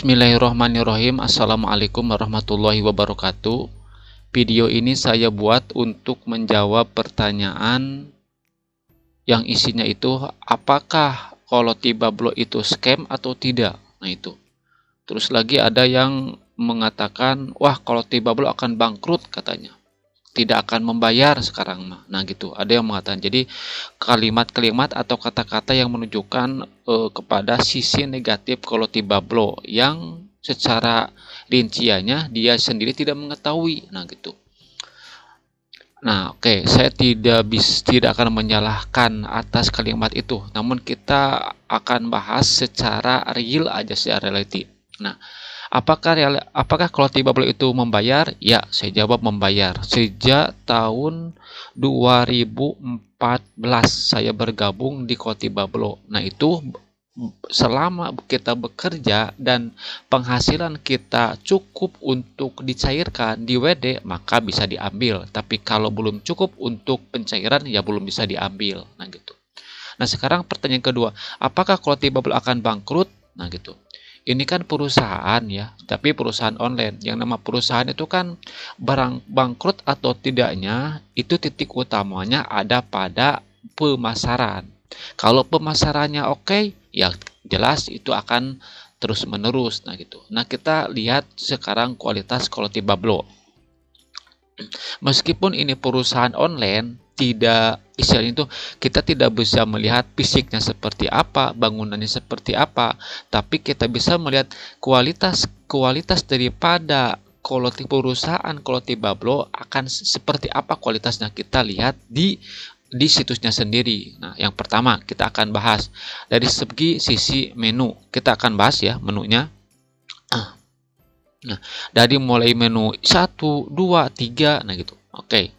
Bismillahirrahmanirrahim. Assalamualaikum warahmatullahi wabarakatuh. Video ini saya buat untuk menjawab pertanyaan yang isinya itu apakah Kolotibablo itu scam atau tidak. Nah itu. Terus lagi ada yang mengatakan wah Kolotibablo akan bangkrut katanya. Tidak akan membayar sekarang mah. Nah gitu. Ada yang mengatakan. Jadi kalimat-kalimat atau kata-kata yang menunjukkan kepada sisi negatif Kolotibablo yang secara rinciannya dia sendiri tidak mengetahui. Nah gitu. Nah, oke, saya tidak akan menyalahkan atas kalimat itu. Namun kita akan bahas secara real aja, secara reality. Nah, apakah Kolotibablo itu membayar? Ya, saya jawab membayar. Sejak tahun 2014 saya bergabung di Kolotibablo. Nah, itu selama kita bekerja dan penghasilan kita cukup untuk dicairkan di WD, maka bisa diambil. Tapi kalau belum cukup untuk pencairan, ya belum bisa diambil. Nah, gitu. Nah, sekarang pertanyaan kedua, apakah Kolotibablo akan bangkrut? Nah, gitu. Ini kan perusahaan ya, tapi perusahaan online. Yang nama perusahaan itu kan barang bangkrut atau tidaknya, itu titik utamanya ada pada pemasaran. Kalau pemasarannya oke, ya jelas itu akan terus menerus. Nah gitu. Nah kita lihat sekarang kualitas Kolotibablo. Meskipun ini perusahaan online, istilahnya itu kita tidak bisa melihat fisiknya seperti apa, bangunannya seperti apa, tapi kita bisa melihat kualitas daripada perusahaan Kolotibablo akan seperti apa kualitasnya. Kita lihat di situsnya sendiri. Nah, yang pertama kita akan bahas dari segi sisi menu. Kita akan bahas ya menunya. Nah, dari mulai menu 1, 2, 3, nah gitu. Oke.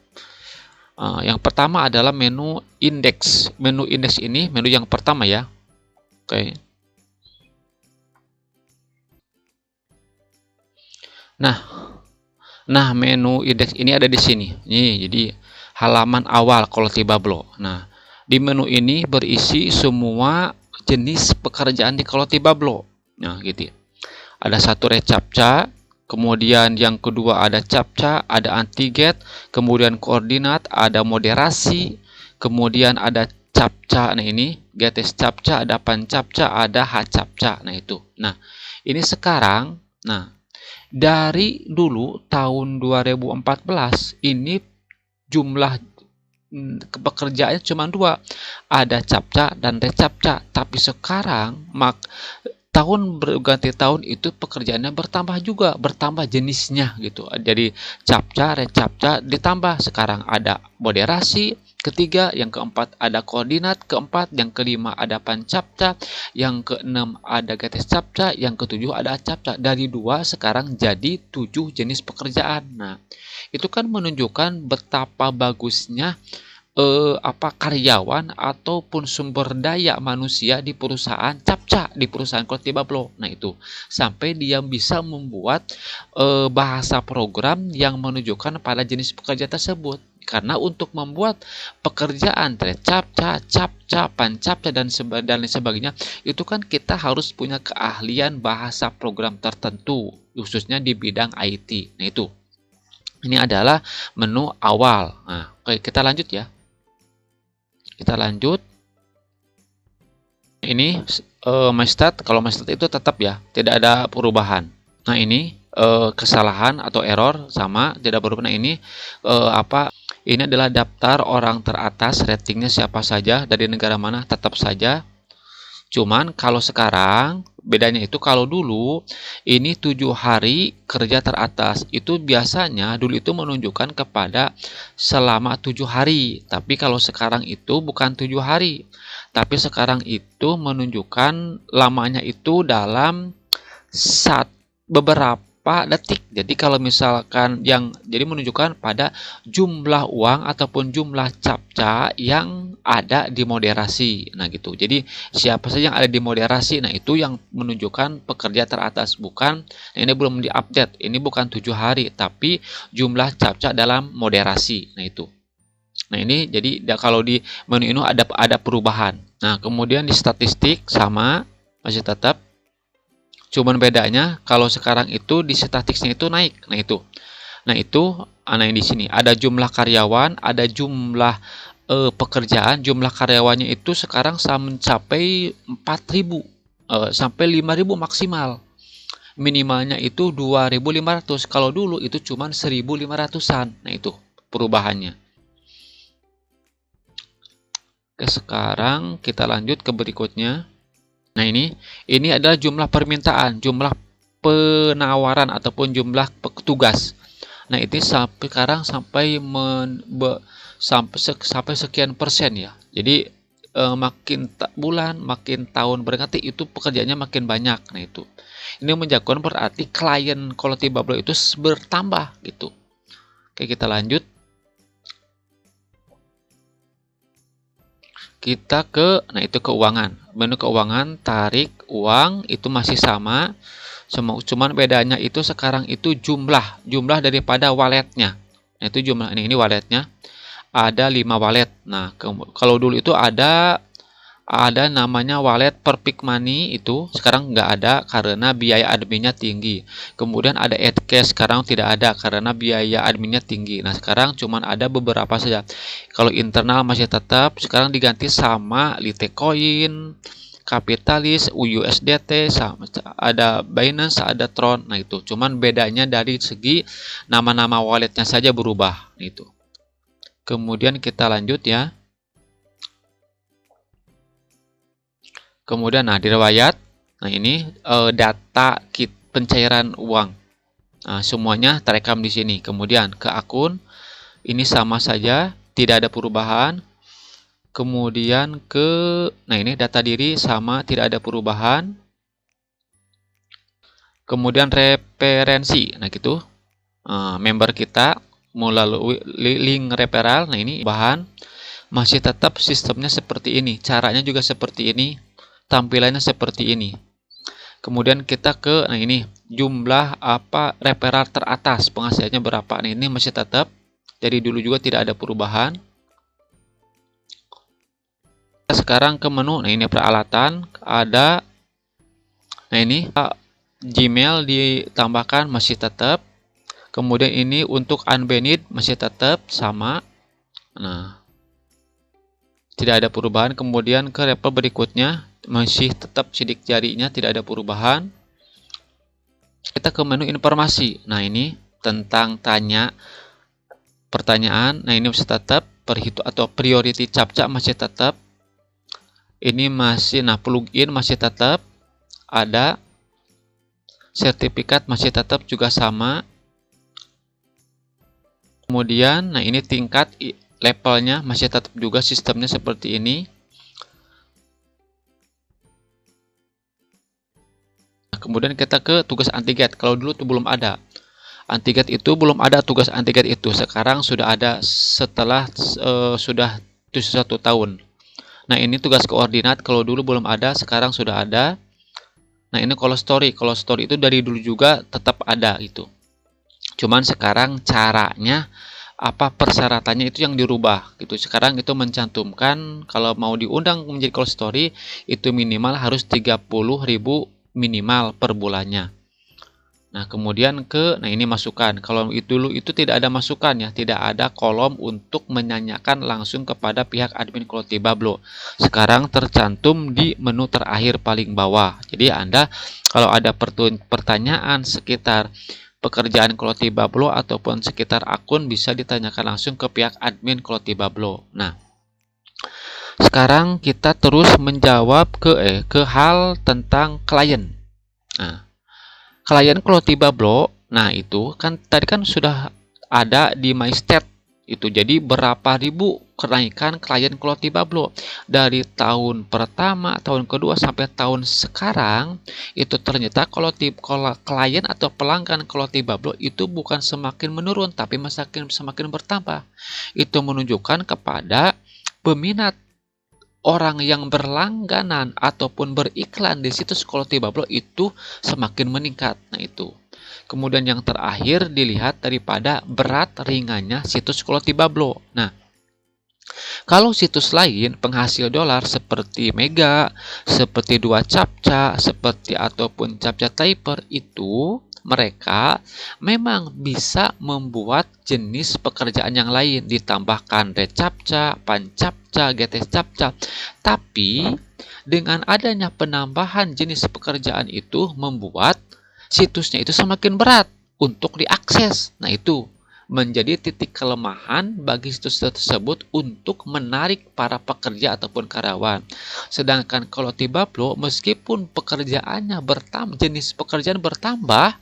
Yang pertama adalah menu indeks. Menu indeks ini menu yang pertama ya. Oke. Nah, menu indeks ini ada di sini. Nih, jadi halaman awal Kolotibablo. Nah, di menu ini berisi semua jenis pekerjaan di Kolotibablo. Nah, gitu ya. Ada satu recaptcha, kemudian yang kedua ada captcha, ada anti-get, kemudian koordinat, ada moderasi, kemudian ada captcha. Nah, ini getes captcha, ada pancaptcha, ada hacaptcha. Nah, itu. Nah, ini sekarang, dari dulu tahun 2014 ini jumlah pekerjaannya cuma 2, ada captcha dan recaptcha. Tapi sekarang tahun berganti tahun itu pekerjaannya bertambah juga, bertambah jenisnya gitu. Jadi captcha, recaptcha ditambah, sekarang ada moderasi, ketiga, yang keempat ada koordinat, keempat, yang kelima ada pancaptcha, yang keenam ada getes captcha, yang ketujuh ada captcha. Dari 2 sekarang jadi 7 jenis pekerjaan. Nah, itu kan menunjukkan betapa bagusnya karyawan ataupun sumber daya manusia di perusahaan captcha, di perusahaan Kolotibablo. Nah itu sampai dia bisa membuat bahasa program yang menunjukkan pada jenis pekerjaan tersebut. Karena untuk membuat pekerjaan recaptcha, captcha, pancaptcha dan lain sebagainya, itu kan kita harus punya keahlian bahasa program tertentu, khususnya di bidang IT. Nah itu. Ini adalah menu awal. Nah, oke, kita lanjut ya. Kita lanjut. Ini my start. Kalau my start itu tetap ya, tidak ada perubahan. Nah, ini kesalahan atau error sama, tidak berubah. Nah, ini ini adalah daftar orang teratas, ratingnya siapa saja, dari negara mana, tetap saja. Cuman kalau sekarang bedanya itu, kalau dulu ini 7 hari kerja teratas, itu biasanya dulu itu menunjukkan kepada selama 7 hari. Tapi kalau sekarang itu bukan 7 hari, tapi sekarang itu menunjukkan lamanya itu dalam beberapa detik. Jadi kalau misalkan jadi menunjukkan pada jumlah uang ataupun jumlah captcha yang ada di moderasi. Nah gitu. Jadi siapa saja yang ada di moderasi, nah itu yang menunjukkan pekerja teratas. Bukan, nah ini belum diupdate. Ini bukan 7 hari, tapi jumlah captcha dalam moderasi. Nah itu. Nah ini jadi kalau di menu ini ada perubahan. Nah kemudian di statistik sama, masih tetap. Cuman bedanya kalau sekarang itu di statistiknya itu naik. Nah, yang di sini ada jumlah karyawan, ada jumlah pekerjaan, jumlah karyawannya itu sekarang mencapai 4.000 sampai 5.000 maksimal. Minimalnya itu 2.500. Kalau dulu itu cuma 1.500-an. Nah, itu perubahannya. Oke, sekarang kita lanjut ke berikutnya. Nah, ini adalah jumlah permintaan, jumlah penawaran ataupun jumlah petugas. Nah, itu sekarang sampai sekian persen ya. Jadi makin bulan, makin tahun berganti itu pekerjaannya makin banyak. Nah, itu. Ini menjadikan berarti klien Kolotibablo itu bertambah gitu. Oke, kita lanjut. Kita nah itu keuangan. Menu keuangan, tarik uang itu masih sama. Cuman bedanya itu sekarang itu jumlah daripada walletnya. Nah, itu jumlah ini walletnya ada 5 wallet. Nah, kalau dulu itu ada namanya wallet per pick money, itu sekarang nggak ada karena biaya adminnya tinggi. Kemudian ada cash, sekarang tidak ada karena biaya adminnya tinggi. Nah, sekarang cuman ada beberapa saja. Kalau internal masih tetap, sekarang diganti sama Litecoin, Capitalis, USDT, ada Binance, ada Tron. Nah, itu cuman bedanya dari segi nama-nama walletnya saja berubah. Itu. Kemudian kita lanjut ya. Kemudian, di riwayat, ini data pencairan uang. Nah, semuanya terekam di sini. Kemudian ke akun, ini sama saja, tidak ada perubahan. Kemudian ini data diri sama, tidak ada perubahan. Kemudian referensi, gitu. Member kita melalui link referral. Nah, ini bahan masih tetap sistemnya seperti ini. Caranya juga seperti ini. Tampilannya seperti ini. Kemudian kita ke ini jumlah referral teratas, penghasilannya berapa. Nah, ini masih tetap dari dulu juga tidak ada perubahan. Sekarang ke menu. Nah, ini peralatan ada. Nah, ini Gmail ditambahkan masih tetap. Kemudian ini untuk unbanned masih tetap sama. Nah, tidak ada perubahan. Kemudian ke level berikutnya masih tetap sidik jarinya, tidak ada perubahan. Kita ke menu informasi. Nah, ini tentang pertanyaan. Nah, ini masih tetap atau priority captcha masih tetap. Ini masih plugin masih tetap ada. Sertifikat masih tetap juga sama. Kemudian ini tingkat levelnya masih tetap juga, sistemnya seperti ini. Kemudian kita ke tugas anti-gate. Kalau dulu itu belum ada. Anti-gate itu belum ada, tugas anti-gate itu. Sekarang sudah ada setelah sudah 1 tahun. Nah, ini tugas koordinat. Kalau dulu belum ada, sekarang sudah ada. Nah, ini call story. Call story itu dari dulu juga tetap ada itu. Cuman sekarang caranya persyaratannya itu yang dirubah gitu. Sekarang itu mencantumkan kalau mau diundang menjadi call story itu minimal harus 30.000 minimal per bulannya. Nah, kemudian ini masukan. Kalau itu dulu itu tidak ada masukan ya, tidak ada kolom untuk menanyakan langsung kepada pihak admin Kolotibablo. Sekarang tercantum di menu terakhir paling bawah. Jadi Anda kalau ada pertanyaan sekitar pekerjaan Kolotibablo ataupun sekitar akun bisa ditanyakan langsung ke pihak admin Kolotibablo. Nah, sekarang kita terus menjawab ke hal tentang klien. Nah, klien Kolotibablo, itu kan tadi kan sudah ada di MyStat itu. Jadi berapa ribu kenaikan klien Kolotibablo dari tahun pertama, tahun kedua sampai tahun sekarang itu ternyata klien atau pelanggan Kolotibablo itu bukan semakin menurun tapi semakin bertambah. Itu menunjukkan kepada peminat orang yang berlangganan ataupun beriklan di situs Kolotibablo itu semakin meningkat. Nah, itu. Kemudian yang terakhir dilihat daripada berat ringannya situs Kolotibablo. Nah, Kalau situs lain penghasil dolar seperti Mega, seperti Dua Captcha, seperti ataupun Captcha Typer itu mereka memang bisa membuat jenis pekerjaan yang lain, ditambahkan ReCAPTCHA, PanCAPTCHA, GTCAPTCHA. Tapi dengan adanya penambahan jenis pekerjaan itu membuat situsnya itu semakin berat untuk diakses. Nah, itu menjadi titik kelemahan bagi situs tersebut untuk menarik para pekerja ataupun karyawan. Sedangkan kalau Tibablo, meskipun pekerjaannya bertambah, jenis pekerjaan bertambah,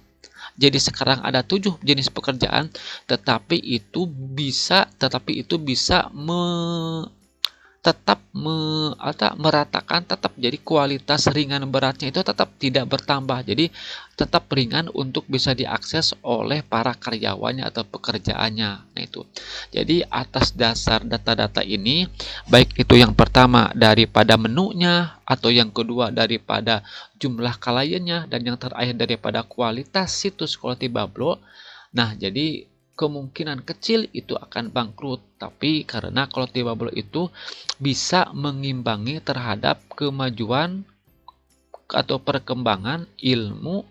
jadi sekarang ada 7 jenis pekerjaan, tetapi itu bisa meratakan, tetap jadi kualitas ringan beratnya itu tetap tidak bertambah, jadi tetap ringan untuk bisa diakses oleh para karyawannya atau pekerjaannya. Nah, itu jadi atas dasar data-data ini, baik itu yang pertama daripada menunya, atau yang kedua daripada jumlah kliennya, dan yang terakhir daripada kualitas situs Quality Bablo. Nah, jadi kemungkinan kecil itu akan bangkrut, tapi karena Quality Bablo itu bisa mengimbangi terhadap kemajuan atau perkembangan ilmu,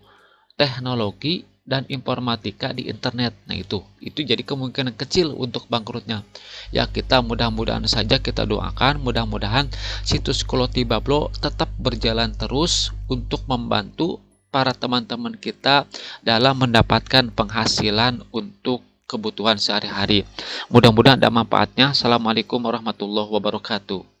teknologi, dan informatika di internet. Nah, itu jadi kemungkinan kecil untuk bangkrutnya. Ya, kita mudah-mudahan saja, kita doakan mudah-mudahan situs Quality Bablo tetap berjalan terus untuk membantu para teman-teman kita dalam mendapatkan penghasilan untuk kebutuhan sehari-hari. Mudah-mudahan ada manfaatnya. Assalamualaikum warahmatullahi wabarakatuh.